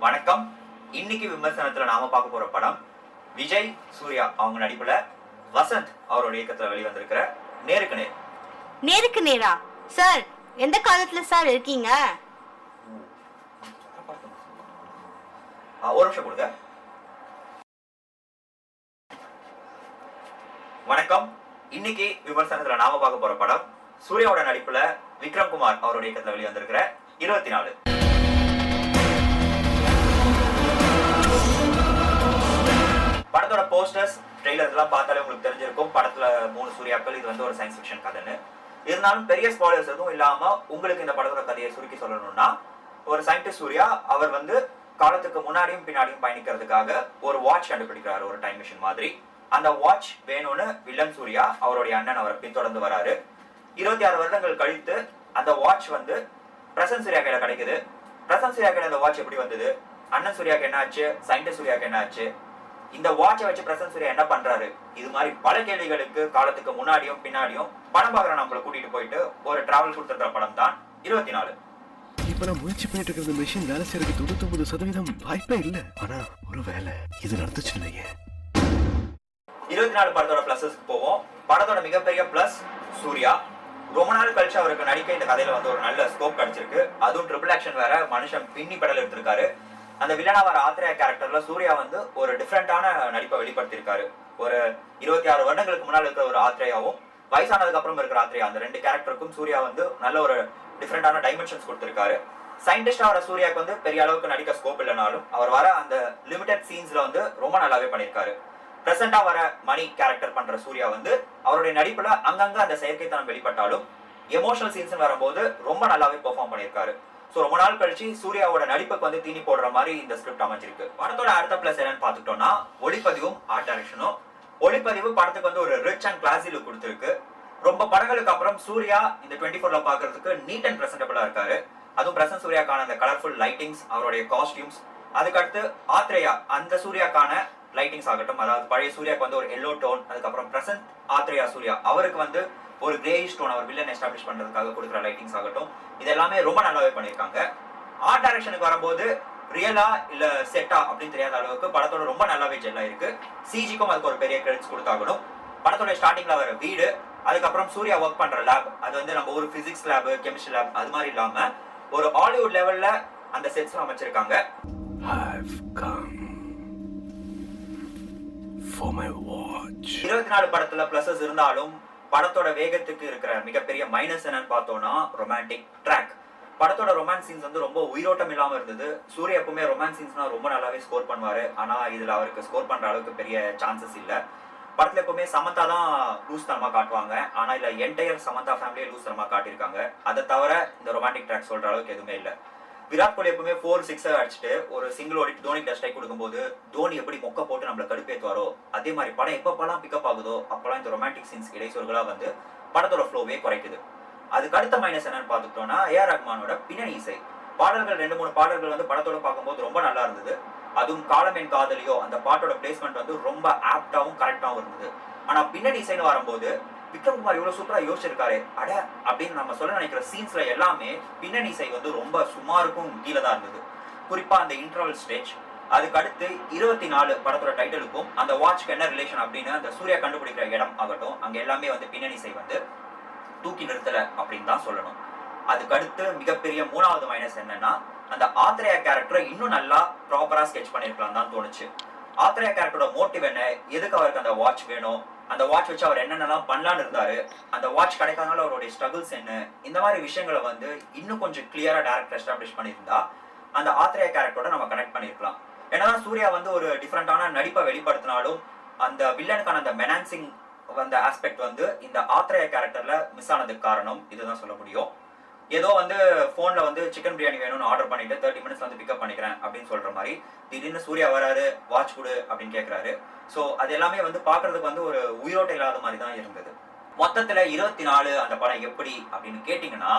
வணக்கம். இன்னைக்கு விமர்சனத்துல நாம பார்க்க போற படம் விஜய் சூர்யா அவங்க நடிப்புல வசந்த் அவரோட இயக்கத்துல வெளிவந்திருக்கிற நேருக்கு நேர். நேருக்கு நேரா? சார் எந்த காலத்துல சார் இருக்கீங்க? ஒரு நிமிஷம் கொடுங்க. வணக்கம். இன்னைக்கு விமர்சனத்துல நாம பார்க்க போற படம் சூர்யாவோட நடிப்புல விக்ரம் குமார் அவரோட இயக்கத்துல வெளிவந்திருக்கிற 24. படத்தோட போஸ்டர்ஸ் ட்ரெய்லர்ஸ் எல்லாம் பார்த்தாலே உங்களுக்கு தெரிஞ்சிருக்கும். படத்துல 3 சூர்யாக்கள், இது ஒரு சயின்ஸ் ஃபிக்ஷன் கதைன்னு. இருந்தாலும் பெரிய ஸ்பாய்லர்ஸ் எதுவும் இல்லாம உங்களுக்கு இந்த படத்தோட கதையை சுருக்கி சொல்லணும்னா, ஒரு சயின்டிஸ்ட் சூர்யா அவர் காலத்துக்கு முன்னாடியும் பின்னாடியும் பயணிக்கிறதுக்காக ஒரு வாட்ச் கண்டுபிடிக்கிறாரு, ஒரு டைம் மிஷின் மாதிரி. அந்த வாட்ச் வேணும்னு வில்லன் சூர்யா அவருடைய அண்ணன் அவரை பின்தொடர்ந்து வராரு. 26 வருடங்கள் கழித்து அந்த வாட்ச் பிரசன்ட் சூர்யா கையில கிடைக்குது. பிரசன்ட் சூர்யா கையில அந்த வாட்ச் எப்படி வந்தது, அண்ணன் சூர்யாக்கு என்ன ஆச்சு, சயின்டிஸ்ட் சூர்யாக்கு என்ன ஆச்சு, இந்த வாட்சை வச்சு பிரசன்ட் சூர்யா என்ன பண்றாரு, இது மாதிரி பல கேள்விகளுக்கு காலத்துக்கு முன்னாடியும் பின்னாடியும் படம் பார்க்குற நம்மளை கூட்டிட்டு போயிட்டு ஒரு டிராவல் கொடுத்துருக்கிற படம் தான் 24. இப்ப நான் முயற்சி பண்ணிட்டு இருக்கிற மிஷின் வேலை செய்யறதுக்கு 99% வாய்ப்பே இல்லை. ஆனா ஒரு வேலை இது நடந்துச்சு இல்லையே. 24 படத்தோட பிளஸஸ்க்கு போவோம். படத்தோட மிகப்பெரிய பிளஸ் சூர்யா. ரொம்ப நாள் கழிச்சு அவருக்கு நடிக்க இந்த கதையில ஒரு நல்ல ஸ்கோப் கிடைச்சிருக்கு. அதுவும் ட்ரிபிள் ஆக்ஷன் வேற, மனுஷன் பின்னி பெடல் எடுத்திருக்காரு. அந்த வில்லனா வர ஆத்ரேயா கேரக்டர்ல சூர்யா ஒரு டிஃப்ரெண்டான நடிப்பை வெளிப்படுத்தியிருக்காரு. ஒரு 26 வருடங்களுக்கு முன்னால் இருக்கிற ஒரு ஆத்ரேயாவும் வயசானதுக்கு அப்புறம் இருக்கிற ஆத்ரேயா, அந்த 2 கேரக்டருக்கும் சூர்யா நல்ல ஒரு டிஃப்ரெண்டான டைமென்ஷன்ஸ் கொடுத்திருக்காரு. சயின்டிஸ்டா வர சூர்யாக்கு பெரிய அளவுக்கு நடிக்க ஸ்கோப் இல்லைனாலும் அவர் வர அந்த லிமிடெட் சீன்ஸ்ல ரொம்ப நல்லாவே பண்ணியிருக்காரு. பிரசண்டா வர மணி கேரக்டர் பண்ற சூர்யா அவருடைய நடிப்புல அங்கங்க அந்த செயற்கைத்தனம் வெளிப்பட்டாலும் எமோஷனல் சீன்ஸ் வரும்போது ரொம்ப நல்லாவே பெர்ஃபார்ம் பண்ணியிருக்காரு. சோ ரொம்ப நாள் கழிச்சு சூர்யாவோட நடிப்புக்கு தீனி போடுற மாதிரி இந்த ஸ்கிரிப்ட் அமைஞ்சிருக்கு. படத்தோட அடுத்த பிளஸ் என்னன்னு பாத்துட்டோம்னா ஒளிப்பதிவும் ஆர்ட் டைரக்ஷனும். ஒளிப்பதிவு படத்துக்கு ஒரு ரிச் அண்ட் கிளாசி லுக் கொடுத்திருக்கு. ரொம்ப படங்களுக்கு அப்புறம் சூர்யா இந்த 24ல பாக்குறதுக்கு நீட் அண்ட் பிரசன்டபிளா இருக்காரு. அதுவும் பிரசன்ட் சூர்யாக்கான அந்த கலர்ஃபுல் லைட்டிங்ஸ், அவருடைய காஸ்டியூம்ஸ், அதுக்கடுத்து ஆத்ரேயா அந்த சூர்யாக்கான லைட்டிங்ஸ் ஆகட்டும், அதாவது பழைய சூர்யாக்கு ஒரு எல்லோ டோன், அதுக்கப்புறம் பிரசன்ட் ஆத்ரேயா சூர்யா அவருக்கு ஒரு கிரேயிஷ் டோன் அவர் வில்லன் எஸ்டாப்ளிஷ் பண்றதுக்காக கொடுக்குற லைட்டிங்ஸ் ஆகட்டும், இது எல்லாமே ரொம்ப நல்லாவே பண்ணியிருக்காங்க. ஆர்ட் டைரக்ஷனுக்கு வரும்போது ரியலா இல்ல செட்டா அப்படின்னு தெரியாத அளவுக்கு படத்தோட ரொம்ப நல்லாவே ஜெல்லா இருக்கு. சிஜிக்கும் அதுக்கு ஒரு பெரிய கிரெடிட்ஸ் கொடுத்தாகணும். படத்தோட ஸ்டார்டிங்ல வர வீடு, அதுக்கப்புறம் சூர்யா ஒர்க் பண்ற லேப், அது நம்ம ஒரு பிசிக்ஸ் லேப், கெமிஸ்ட்ரி லேப் அது மாதிரி இல்லாம ஒரு ஹாலிவுட் லெவல்ல அந்த செட்ஸ் அமைச்சிருக்காங்க. I've come for my watch. 24 படத்துல பிளஸஸ் இருந்தாலும் படத்தோட வேகத்துக்கு இருக்கிற மிகப்பெரிய மைனஸ் என்னன்னு பார்த்தோம்னா ரொமான்டிக் ட்ராக். படத்தோட ரொமான்ஸ் சீன்ஸ் ரொம்ப உயிரோட்டம் இல்லாம இருந்தது. சூர்யா எப்பவுமே ரொமான்ஸ் சீன்ஸ்னா ரொம்ப நல்லாவே ஸ்கோர் பண்ணுவாரு. ஆனா இதுல அவருக்கு ஸ்கோர் பண்ற அளவுக்கு பெரிய சான்சஸ் இல்ல. படத்துல எப்பவுமே சமந்தா தான் லூஸ் தரமா காட்டுவாங்க. ஆனா இல்ல என்டையர் சமந்தா ஃபேமிலியே லூஸ் தரமா காட்டியிருக்காங்க. அதை தவிர இந்த ரொமான்டிக் ட்ராக் சொல்ற அளவுக்கு எதுவுமே இல்லை. விராட் கோலி எப்பவுமே 4 6 அடிச்சுட்டு ஒரு சிங்கிள் ஓடி தோனிக்கு டஸ்ட் கொடுக்கும்போது தோனி எப்படி மொக்க போட்டு நம்மள கடுப்பேத்துவாரோ, அதே மாதிரி படம் எப்பப்பெல்லாம் பிக்கப் ஆகுதோ அப்பெல்லாம் இந்த ரொமான்டிக் சீன்ஸ் இடைச்சொல்களா படத்தோட ஃப்ளோவே குறைக்குது. அதுக்கு அடுத்த மைனஸ் என்னன்னு பார்த்துட்டோம்னா ஏஆர் ரஹ்மானோட பின்னணி இசை. பாடல்கள் 2-3 பாடல்கள் படத்தோட பார்க்கும்போது ரொம்ப நல்லா இருந்தது. அதுவும் காலம் என் காதலியோ அந்த பாட்டோட பிளேஸ்மெண்ட் ரொம்ப ஆப்டாவும் கரெக்டாவும் இருந்தது. ஆனா பின்னணி இசைன்னு வரும்போது விக்ரம் குமார் இவ்வளவு சூப்பரா யோசிச்சிருக்காரு அட அப்படின்னு நம்ம சொல்ல நினைக்கிற சீன்ஸ்ல எல்லாமே பின்னணி இசை ரொம்ப சுமாருக்கும் கீழே தான் இருந்தது. குறிப்பா அந்த இன்டர்வல் ஸ்டேஜ், அதுக்கு அடுத்து 24 படத்தோட டைட்டிலுக்கும் அந்த வாட்ச்க்கு என்ன ரிலேஷன் அப்படின்னு அந்த சூர்யா கண்டுபிடிக்கிற இடம் ஆகட்டும், அங்க எல்லாமே பின்னணி இசை தூக்கி நிறுத்தல அப்படின்னு தான் சொல்லணும். அதுக்கு அடுத்து மிகப்பெரிய 3வது மைனஸ் என்னன்னா அந்த ஆத்ரேயா கேரக்டரை இன்னும் நல்லா ப்ராப்பரா ஸ்கெட்ச் பண்ணிருக்கலாம் தான் தோணுச்சு. ஆத்ரேயா கேரக்டரோட மோட்டிவ் என்ன, எதுக்கு அவருக்கு அந்த வாட்ச் வேணும், அந்த வாட்ச் வச்சு அவர் என்னென்னலாம் பண்ணலான்னு இருந்தாரு, அந்த வாட்ச் கிடைக்காதனால அவருடைய ஸ்ட்ரகிள்ஸ் என்ன, இந்த மாதிரி விஷயங்களை இன்னும் கொஞ்சம் கிளியரா டைரக்டர் எஸ்டாப்ளிஷ் பண்ணியிருந்தா அந்த ஆத்ரேயா கேரக்டரோட நம்ம கனெக்ட் பண்ணிருக்கலாம். ஏன்னா சூர்யா ஒரு டிஃப்ரெண்டான நடிப்பை வெளிப்படுத்தினாலும் அந்த வில்லனுக்கான அந்த மெனான்சிங் அந்த ஆஸ்பெக்ட் இந்த ஆத்ரேயா கேரக்டர்ல மிஸ் ஆனதுக்கு காரணம் இதுதான் சொல்ல முடியும். ஏதோ போன்ல சிக்கன் பிரியாணி வேணும்னு ஆர்டர் பண்ணிட்டு 30 மினிட்ஸ் பிக்கப் பண்ணிக்கிறேன் அப்படின்னு சொல்ற மாதிரி திடீர்னு சூர்யா வராரு, வாட்ச் கொடு அப்படின்னு கேட்கறாரு. சோ அது எல்லாமே பாக்குறதுக்கு ஒரு உயிரோட்டம் இல்லாத மாதிரி தான் இருந்தது. மொத்தத்துல 24 அந்த படம் எப்படி அப்படின்னு கேட்டீங்கன்னா,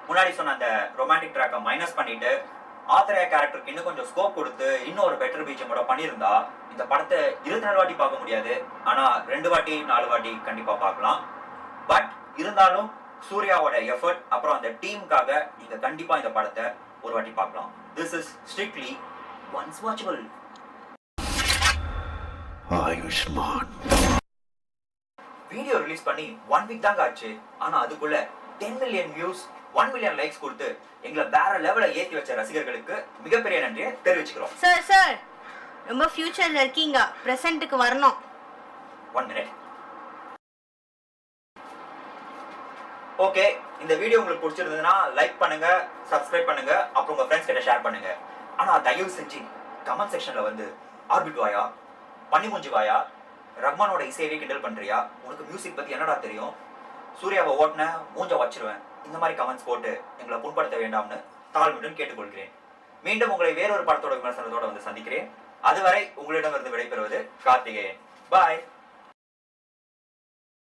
முன்னாடி சொன்ன அந்த ரொமான்டிக் ட்ராக்கை மைனஸ் பண்ணிட்டு ஆத்ரேயா கேரக்டருக்கு இன்னும் கொஞ்சம் ஸ்கோப் கொடுத்து இன்னும் ஒரு பெட்டர் பீச்சமோட பண்ணியிருந்தா இந்த படத்தை 24 வாட்டி பார்க்க முடியாது. ஆனா 2 வாட்டி 4 வாட்டி கண்டிப்பா பார்க்கலாம். பட் இருந்தாலும் சூர்யாவோட எஃபர்ட் அப்புறம் அந்த டீமுக்காக நீங்க கண்டிப்பா இந்த படத்தை ஒரு வாட்டி பார்க்கலாம். This is strictly once watchable. Ayushman video release பண்ணி 1 வீக் தாங்க ஆச்சு. ஆனா அதுக்குள்ள 10 மில்லியன் வியூஸ் 1 மில்லியன் லைக்ஸ் கொடுத்து எங்களை வேற லெவல ஏத்தி வச்ச ரசிகர்களுக்கு மிகப்பெரிய நன்றியை தெரிவிச்சுக்கிறோம். சார் ரொம்ப ஃபியூச்சர்ல இருக்கீங்க, பிரசன்ட்டுக்கு வரணும். 1 மினிட். ஓகே, இந்த வீடியோ உங்களுக்கு பிடிச்சிருந்ததுன்னா லைக் பண்ணுங்க, சப்ஸ்கிரைப் பண்ணுங்க, அப்புறம் உங்க ஃப்ரெண்ட்ஸ் கிட்ட ஷேர் பண்ணுங்க. ஆனா தயவு செஞ்சு கமெண்ட் செக்ஷன்ல வந்து ஆர்பிட் வாயா, பன்னிமுஞ்சி வாயா, ரஹ்மானோட இசையவே கிண்டல் பண்றியா, உனக்கு மியூசிக் பத்தி என்னடா தெரியும், சூர்யாவை ஓட்டுன மூஞ்ச வச்சிருவேன், இந்த மாதிரி கமெண்ட்ஸ் போட்டு எங்களை புண்படுத்த வேண்டாம்னு தாழ்மையுடன் கேட்டுக்கொள்கிறேன். மீண்டும் உங்களை வேறொரு படத்தோட விமர்சனத்தோட வந்து சந்திக்கிறேன். அதுவரை உங்களிடமிருந்து விடைபெறுவது கார்த்திகேயன். பாய்.